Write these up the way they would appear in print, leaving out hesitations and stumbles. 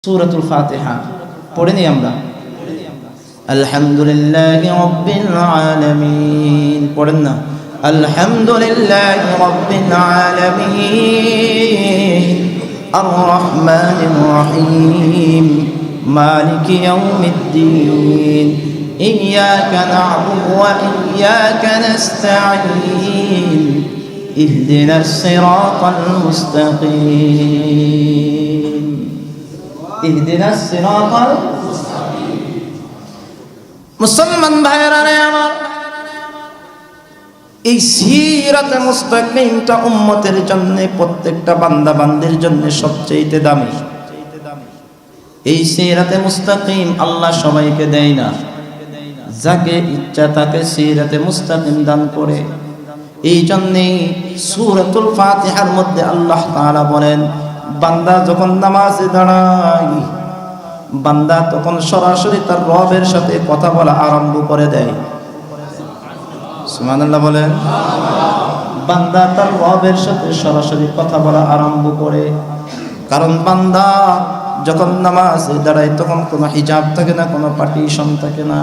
সূরাতুল ফাতিহা পড়ে নিই আমরা। আলহামদুলিল্লাহি রাব্বিল আলামিন পড়েন না। আলহামদুলিল্লাহি রাব্বিল আলামিন আর রহমানির রহিম মালিকি ইয়াউমিদ্দিন ইয়্যাকা না'বুদু ওয়া ইয়্যাকা নাস্তাঈন ইহদিনাস সিরাতাল মুস্তাকিম ইহদিনাস সিরাতাল মুসলমান ভাইরা আমার, এই সিরাতে মুস্তাকিমটা উম্মতের জন্য, প্রত্যেকটা বান্দা বান্দির জন্য সবচেয়ে দামি। এই সিরাতে মুস্তাকিম আল্লাহ সবাইকে দেয় না, যাকে ইচ্ছা তাকে সিরাতে মুস্তাকিম দান করে। এই জন্যই সূরাতুল ফাতিহার মধ্যে আল্লাহ তাআলা বলেন, বান্দা যখন নামাজে দাঁড়ায়, বান্দা তখন সরাসরি তার রবের সাথে কথা বলা আরম্ভ করে দেয়। সুবহানাল্লাহ বলেন। বান্দা তার রবের সাথে সরাসরি কথা বলা আরম্ভ করে, কারণ বান্দা যখন নামাজে দাঁড়ায় তখন কোনো হিজাব থাকে না, কোনো পার্টিশন থাকে না।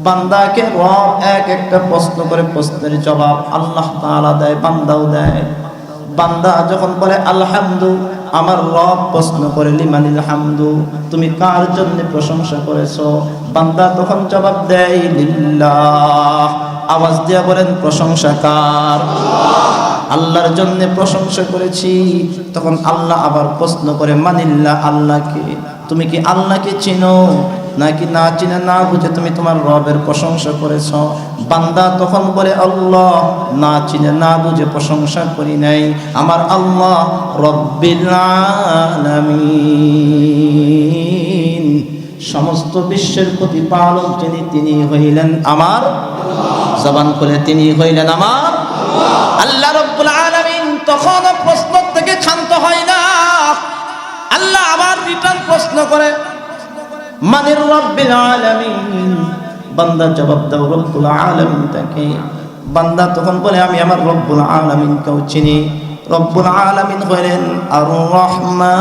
বান্দাকে রব এক একটা প্রশ্ন করে, প্রশ্নের জবাব আল্লাহ তাআলা দেয়, বান্দাও দেয়। বান্দা যখন বলে আলহামদু, আমার রব প্রশ্ন করে লিমানিল হামদু, তুমি কার জন্য প্রশংসা করেছো? বান্দা তখন জবাব দেয় লিল্লাহ। আওয়াজ দিয়ে বলেন প্রশংসা কার? আল্লাহর জন্য প্রশংসা করেছি। তখন আল্লাহ আবার প্রশ্ন করে মানিল্লাহ, আল্লাহকে। তুমি কি আল্লাহকে চিনো নাকি না চিনে না বুঝে তুমি তোমার রবের প্রশংসা করেছ? বান্দা তখন বলে আল্লাহ, না চিনে না বুঝে প্রশংসা করি নাই, আমার আল্লাহ রব্বিল আলামিন, সমস্ত বিশ্বের প্রতিপালক যিনি, তিনি হইলেন আমার, জবান করে তিনি হইলেন আমার আল্লাহ রব্বুল আলামিন। তখন প্রশ্ন থেকে ক্ষান্ত হয় না, আল্লাহ আবার রিটার্ন প্রশ্ন করে মানির রব্বিল আলামিন। বান্দা জবাব দাও রব্বুল আলামিন তাকে। বান্দা তখন বলে আমি আমার রব্বুল আলামিনকেও চিনি। রব্বুল আলামিন হলেন আর রহমান।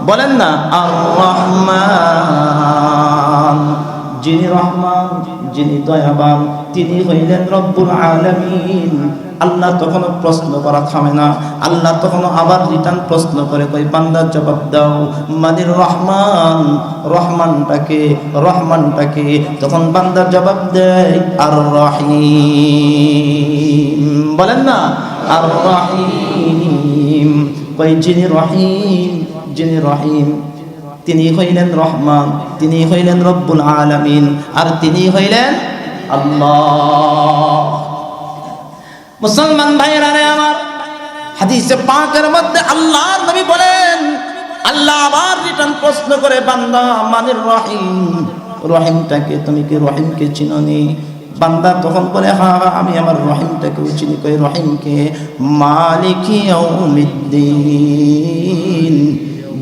বলেন না আর রহমান, যিনি রহমান, যিনি দয়াবান, তিনি হইলেন রব্বুল আলামিন। আল্লাহ তখন প্রশ্ন করা থামে না, আল্লাহ তখন আবার রিটার্ন প্রশ্ন করে, কই বান্দা জবাব দাও মানির রহমান, রহমানটাকে, রহমানটাকে। তখন বান্দা জবাব দেয় আর রহিম। বলেন না আর রহিম, কই যিনি রহিম, যিনি রহিম, তিনি হইলেন রহমান, তিনি হইলেন রব্বুল আলামিন, আর তিনি হইলেন আল্লাহ। মুসলমান ভাইরা আমার, হাদিসে পাকের মধ্যে আল্লাহর নবী বলেন, আল্লাহ আবার রিটার্ন প্রশ্ন করে বান্দা মানির রহিম, রহিমটাকে, তুমি কি রহিমকে চিনোনি? বান্দা তখন বলে হ্যাঁ আমি আমার রহিমটাকে চিনি। কই রহিমকে? মালিকি ইয়াউমিদ্দিন,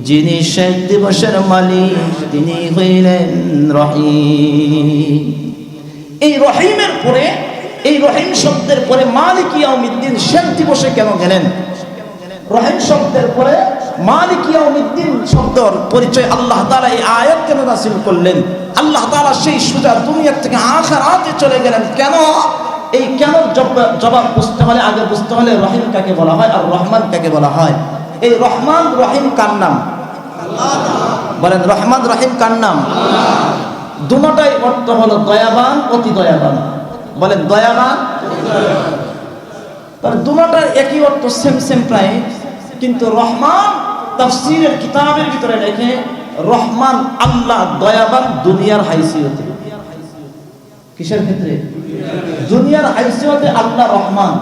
যিনি শেষ দিবসের মালিক, তিনি হইলেন রহিম। এই রহিমের পরে, এই রহিম শব্দের পরে মালিক ইয়াউমিদ্দিন, শেষ দিবসে কেন গেলেন? রহিম শব্দের পরে মালিক ইয়াউমিদ্দিন শব্দের পরিচয় আল্লাহ তাআলা এই আয়াত কেন নাযিল করলেন? আল্লাহ তাআলা সেই সোজা দুনিয়া থেকে আখিরাতে চলে গেলেন কেন? এই কেন জবাব বুঝতে হলে, আগে বুঝতে হলে রহিম কাকে বলা হয় আর রহমান কাকে বলা হয়। এই রহমান রহিম কার নাম? বলেন রহমান রহিম কার নাম? দুটোটাই অর্থ হলো দয়াবান, অতি দয়াবান। বলেন দয়াবান। দুটোটার একই অর্থ, সেম সেম প্রায়, কিন্তু রহমান তাফসীরের কিতাবের ভিতরে লেখে রহমান আল্লাহ দয়াবান দুনিয়ার হাইসিয়তে। কিসের ক্ষেত্রে? দুনিয়ার হাইসিয়তে আল্লাহ রহমান,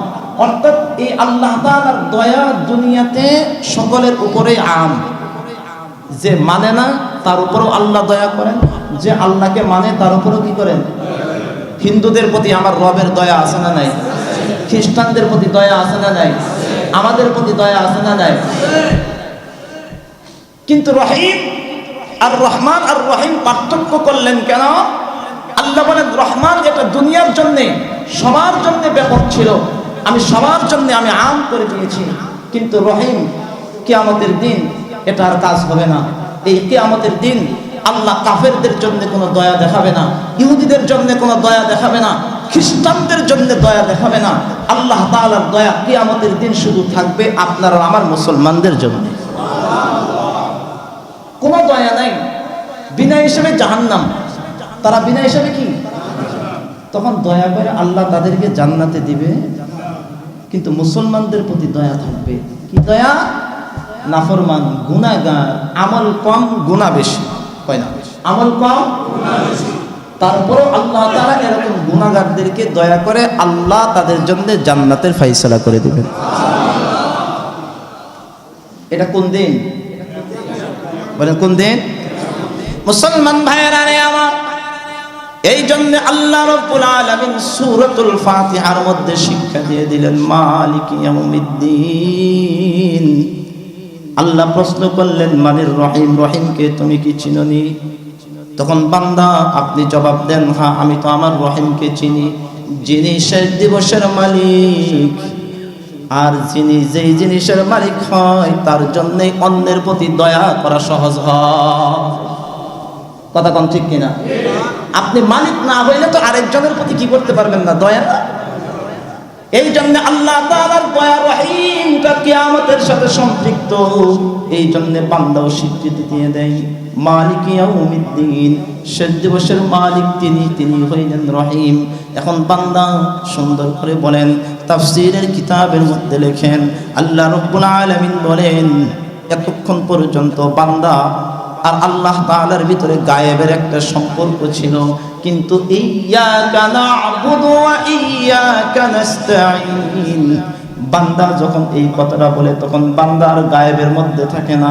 অর্থাৎ এই আল্লাহ তাআলার দয়া দুনিয়াতে সকলের উপরে আম। যে মানে না তার উপরও আল্লাহ দয়া করেন, যে আল্লাহকে মানে তার উপরও কি করেন? হিন্দুদের প্রতি আমার রবের দয়া আছে না নাই? খ্রিস্টানদের প্রতি দয়া আছে না নাই? আমাদের প্রতি দয়া আছে না নাই? কিন্তু রহিম আর রহমান আর রহিম পার্থক্য করলেন কেন? আল্লাহ বলেন রহমান এটা দুনিয়ার জন্য, সবার জন্য ব্যাপক ছিল, আমি সবার জন্য আমি আম করে দিয়েছি। কিন্তু রহিম কিয়ামতের দিন এটা আর কাজ হবে না। এই কিয়ামতের দিন আল্লাহ কাফেরদের জন্য কোনো দয়া দেখাবে না, ইহুদিদের জন্য কোনো দয়া দেখাবে না, খ্রিস্টানদের জন্য দয়া দেখাবে না। আল্লাহ তাআলার দয়া কিয়ামতের দিন শুধু থাকবে আপনার আর আমার মুসলমানদের জন্য। কোনো দয়া নাই, বিনা হিসেবে জাহান্নাম, তারা বিনা হিসেবে কি? তখন দয়া করে আল্লাহ তাদেরকে জান্নাতে দিবে, কিন্তু মুসলমানদের প্রতি দয়া থাকবে। কি দয়া? নাফরমান, গুনাহগার, আমল কম গুনাহ বেশি, হয় না? আমল কম গুনাহ বেশি, তারপরও আল্লাহ তাআলা এরকম গুনাহগারদেরকে দয়া করে আল্লাহ তাদের জন্য জান্নাতের ফয়সালা করে দিবেন। এটা কোন দিন? বলেন কোন দিন? মুসলমান ভাইয়েরা রে আমার, এই জন্য আল্লাহ রাব্বুল আলামিন সূরাতুল ফাতিহার মধ্যে শিক্ষা দিয়ে দিলেন মালিকি ইয়াউমিদ্দিন। আল্লাহ প্রশ্ন করলেন মানির রহিম, রহিমকে তুমি কি চিনোনি? তখন বান্দা আপনি জবাব দেন, হ্যাঁ আমি তো আমার রহিমকে চিনি, যিনি শেষ দিবসের মালিক, আর যিনি যেই জিনিসের মালিক হয় তার জন্যই অন্যের প্রতি দয়া করা সহজ হয়। কথা কোন ঠিক কিনা? আপনি মালিক না হইলে তো আরেকজনের প্রতি কি করতে পারবেন না? দয়া। এই জন্য আল্লাহ তাআলার দয়া রহিমটা কিয়ামতের সাথে সম্পৃক্ত। এই জন্য বান্দাও স্বীকৃতি দিয়ে দেয় মালিক ইয়াউমিদ্দিন, শেষ দিবসের মালিক তিনি হইলেন রহিম। এখন বান্দা সুন্দর করে বলেন, তাফসীরের কিতাবের মধ্যে লেখেন আল্লাহ রাব্বুল আলামিন বলেন এতক্ষণ পর্যন্ত বান্দা আর আল্লাহ তাআলার ভিতরে গায়েবের একটা সম্পর্ক ছিল, কিন্তু ইয়্যাকা না'বুদু ওয়া ইয়্যাকা নাস্তাঈন, বান্দা যখন এই কথাটা বলে তখন বান্দার গায়েবের মধ্যে থাকে না,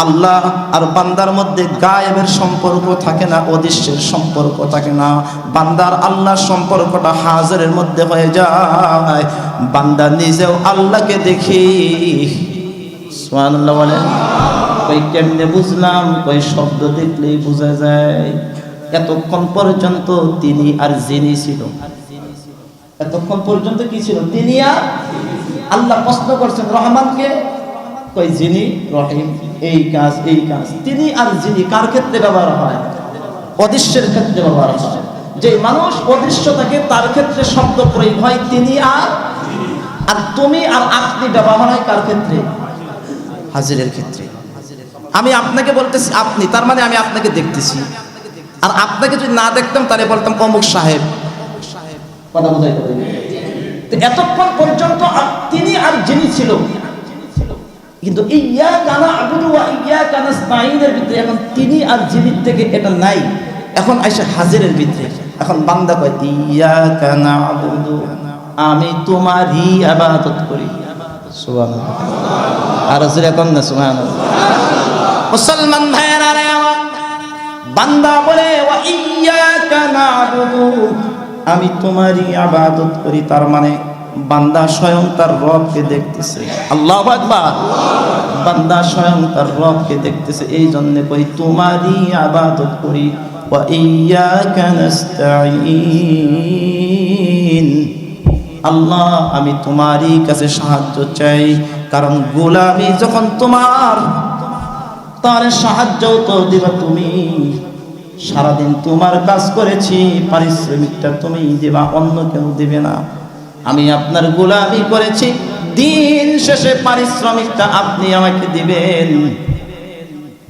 আল্লাহ আর বান্দার মধ্যে গায়েবের সম্পর্ক থাকে না, অদৃশ্যের সম্পর্ক থাকে না। বান্দার আল্লাহর সম্পর্কটা হাজিরের মধ্যে হয়ে যায়। বান্দা নিজেও আল্লাহকে দেখি। সুবহানাল্লাহ বলেন। কই কেমনে বুঝলাম? কই শব্দ দেখলেই বোঝা যায়। এতক্ষণ পর্যন্ত তিনি আর যিনি ছিল, এতক্ষণ পর্যন্ত কি ছিল? তিনি আর আল্লাহ প্রশ্ন করছেন রহমানকে, কই যিনি রহিম, এই কাজ এই কাজ। তিনি আর যিনি কার ক্ষেত্রে ব্যবহার হয়? অদৃশ্যের ক্ষেত্রে ব্যবহার হয়। যে মানুষ অদৃশ্য থাকে তার ক্ষেত্রে শব্দ প্রয়োগ হয় তিনি আর তুমি আর আপনি ব্যবহার হয় কার ক্ষেত্রে? হাজিরের ক্ষেত্রে। আমি আপনাকে বলতেছি আপনি, তার মানে আমি আপনাকে দেখতেছি, আর আপনাকে যদি না দেখতাম তাহলে বলতাম অমুক সাহেব। কথা বুঝাইতে পারি? এতক্ষণ পর্যন্ত তিনি আর যিনি ছিল, কিন্তু ইয়্যাকা না'বুদু ওয়া ইয়্যাকা নাস্তাঈনের ভিতরে এখন তিনি আর যিনি থেকে এটা নাই, এখন আইসা হাজিরের ভিতরে। এখন বান্দা কয় ইয়্যাকা না'বুদু, আমি তোমারই ইবাদত করি। সুবহানাল্লাহ। আর জোরে কোন না সুবহানাল্লাহ। মুসলমান ভাইরা রে আমার, বান্দা বলে ওয়া ইয়্যাকা না'বুদু, আমি তোমারই ইবাদত করি, তার মানে বান্দা স্বয়ং তার রবকে দেখতেছে। আল্লাহু আকবার। বান্দা স্বয়ং তার রবকে দেখতেছে, এই জন্য কই তোমারই ইবাদত করি। ওয়া ইয়্যাকা নাস্তাঈন, আল্লাহ আমি তোমারই কাছে সাহায্য চাই, কারণ গোলামি যখন তোমার, তার সাহায্য তো দিবা তুমি। সারাদিন তোমার কাজ করেছি, পারিশ্রমিকটা তুমি দিবা, অন্য কেউ দিবে না। আমি আপনার গোলামি করেছি, দিন শেষে পারিশ্রমিকটা আপনি আমাকে দিবেন,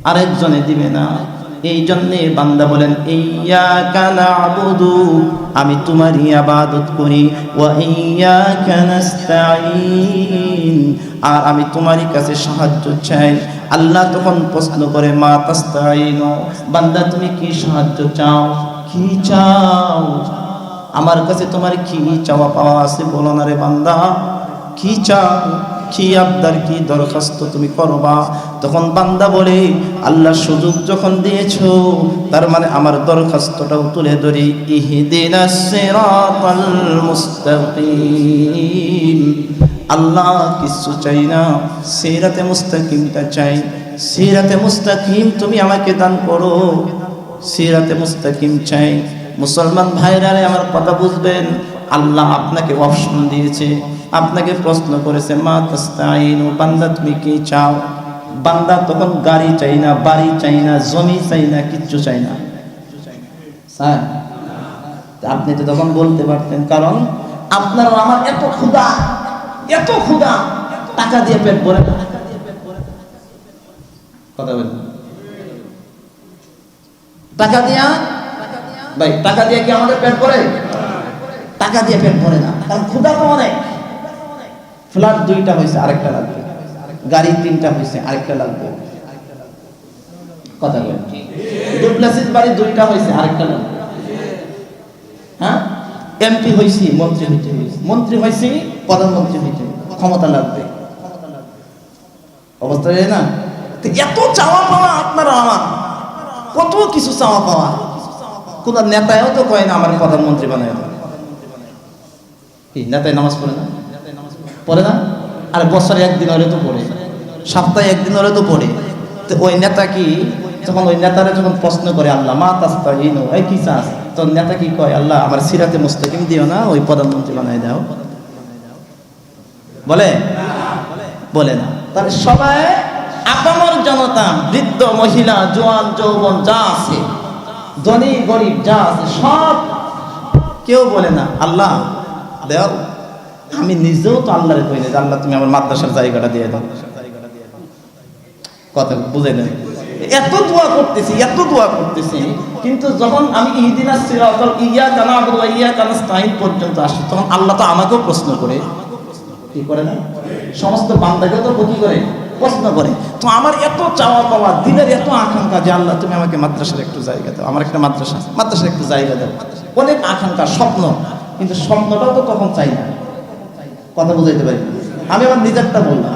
আরেকজনে দিবে না। এই জন্যে বান্দা বলেন ইয়্যাকা না'বুদু, আমি তোমারই ইবাদত করি, ওয়া ইয়্যাকা নাস্তাঈন, আর আমি তোমারই কাছে সাহায্য চাই। আল্লাহ তখন প্রশ্ন করে মা তাস্তাঈনু, বান্দা তুমি কি সাহায্য চাও? কি চাও? আমার কাছে তোমার কি চাওয়া পাওয়া আছে বলো না রে বান্দা, কি চাও, কি আবদার, কি দরখাস্ত তুমি করবা? তখন বান্দা বলে আল্লাহ সুযোগ যখন দিয়েছো, তার মানে আমার দরখাস্তটাও তুলে ধরি। ইহদিনাস সিরাতাল মুস্তাকিম, আল্লাহ কিছু চাই না, সিরাতে মুস্তাকিমটা চাই। সিরাতে মুস্তাকিম তুমি আমাকে দান করো, সিরাতে মুস্তাকিম চাই। মুসলমান ভাইরা আমার কথা বুঝবেন, আল্লাহ আপনাকে অপশন দিয়েছে, আপনাকে প্রশ্ন করেছে মা তাস্তাঈনু, বান্দা তুমি কি চাও? বান্দা তখন গাড়ি চাই না, বাড়ি চাই না, জমি চাই না, কিচ্ছু চাই না। স্যার আপনি তো তখন বলতে পারতেন, কারণ আপনার আমার এত ক্ষুধা, এত ক্ষুধা, টাকা দিয়ে পেট ভরে না। কথা বলেন, টাকা দিয়া ভাই, টাকা দিয়ে কি আমাদের পেট ভরে? টাকা দিয়ে পেট ভরে না, কারণ ক্ষুধা তো অনেক। ফ্ল্যাট 2টা হয়েছে, আরেকটা লাগবে। গাড়ি 3টা হয়েছে, আরেকটা লাগবে। কথা বলেন, ডুপ্লেসিস বাড়ি 2টা হয়েছে, আরেকটা লাগবে। হ্যাঁ, এমপি হয়েছি, মন্ত্রী হইতে হয়েছে, মন্ত্রী হয়েছি, প্রধানমন্ত্রী হইতে ক্ষমতা লাগবে। অবস্থা না? এত চাওয়া পাওয়া আপনারা আমার, কত কিছু চাওয়া পাওয়া। কোন নেতাও তো কয় না আমার প্রধানমন্ত্রী বানায়। কি নেতায় নামাজ পড়ে না? পড়ে না? আর বছরে একদিন হলে তো পড়ে, সপ্তাহে একদিন হলে তো পড়ে। তো ওই নেতা কি, যখন ওই নেতারা যখন প্রশ্ন করে আল্লাহ মা তাস্তাইনু, এই কি চাস, তো নেতা কি কয়, আল্লাহ আমার সিরাতে মুস্তাকিম দিও না, ওই প্রধানমন্ত্রী বানায় দাও? বলে? বলে না। তাহলে সবাই আপামর জনতা, বৃদ্ধ, মহিলা, জোয়ান, যৌবন যা আছে, ধনী গরিব যা আছে, সব কেউ বলে না আল্লাহ দেও। আমি নিজেও তো আল্লাহরে কই না, আল্লাহ তুমি আমার মাদ্রাসার জায়গাটা দিয়ে দাও। কথা বুঝে নেন। এত দোয়া করতেছি, এত দোয়া করতেছি, কিন্তু যখন আমি ইহদিনাস সিরাতাল ইয়াকা না'বুদু ওয়া ইয়াকা নাস্তাঈন পর্যন্ত আসি, তখন আল্লাহ তো আমাকেও প্রশ্ন করে, কি করে না? সমস্ত বান্দাকেও তো কি করে? প্রশ্ন করে। তো আমার এত চাওয়া পাওয়া, দিলের এত আকাঙ্ক্ষা যে আল্লাহ তুমি আমাকে মাদ্রাসার একটু জায়গা দাও, আমার একটা মাদ্রাসার একটু জায়গা দাও। অনেক আকাঙ্ক্ষা, স্বপ্ন, কিন্তু স্বপ্নটাও তো তখন চাই না। কথা বুঝাইতে পারি? আমি আমার নিজেরটা বললাম।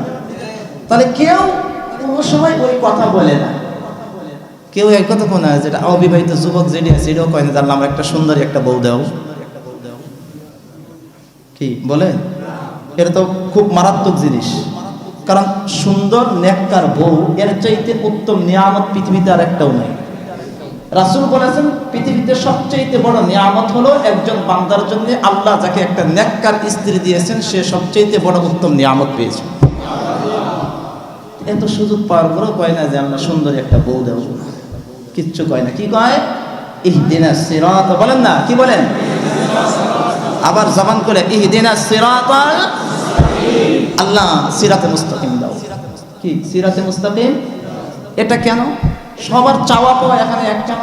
তাহলে কেউ কোনো সময় ওই কথা বলে না। কেউ এক কথা কোন যেটা অবিবাহিত যুবক যেটি আছে এটাও কয় না জানলাম আমার একটা সুন্দরী একটা বউ দাও। কি বলে? এটা তো খুব মারাত্মক জিনিস। কারণ সুন্দর নেককার বউ এর চাইতে উত্তম নিয়ামত পৃথিবীতে আর একটাও নাই। রাসূল বলেছেন পৃথিবীতে সবচেয়ে বড় নিয়ামত হলো একজন বান্দার জন্য আল্লাহ যাকে একটা নেককার স্ত্রী দিয়েছেন, সে সবচেয়ে বড় উত্তম নিয়ামত পেয়েছে। এত সুযোগ পাওয়ার পরেও কয় না যে আল্লাহ সুন্দর একটা বউ দেব, কিচ্ছু কয় না। কি কয়? ইহদিনাস সিরাত, বলেন না? কি বলেন? আবার জবান করে ইহদিনাস সিরাতাল, আল্লাহ সিরাতে মুস্তাকিম দাও। কি সিরাতে মুস্তাকিম? এটা কেন? সবার চাওয়া পাওয়া এখানে এক কেন?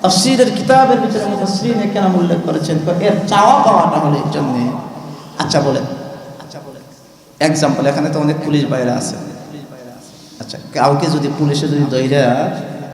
তাফসীরের কিতাবের ভিতরে মুফাসসিরিনে কেন উল্লেখ করেছেন এর চাওয়া পাওয়াটা হলো এর জন্য। আচ্ছা বলেন, এক্সাম্পল, এখানে তো অনেক পুলিশ ভাইরা আছে। আচ্ছা, কাউকে যদি পুলিশে যদি ধইরা